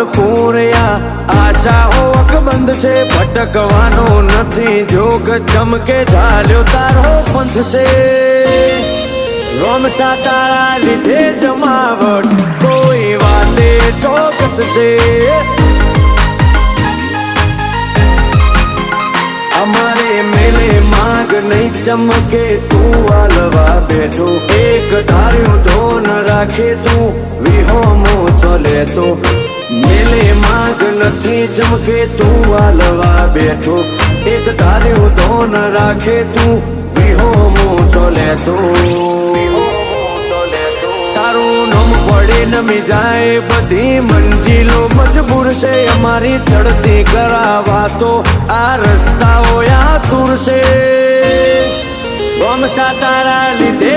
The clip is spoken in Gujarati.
ભરપૂર આશાઓ અકબંધ છે, ભટકવાનો નથી જોગ, ચમકે ઝાલ્યો તારો પંથ છે। રોમસા તારા લીધે જમાવટ, કોઈ વાતે ચોકત છે। અમારે મેલે માગ નહીં ચમકે, તું વાલવા બેઠો, એક ધાર્યું ધોન રાખે તું, વિહોમો ચલે તો। મેલે માગ નથી ચમકે, તું વાલવા બેઠો, એક ધાર્યું ધોન રાખે તું, વિહોમો ચલે તો। તારું નામ પડે નમી જાય બધી મંજિલો, મજબૂર છે અમારી ચડતી કરાવા તો, આ રસ્તાઓ યાતુર છે। રોમસા તારા લીધે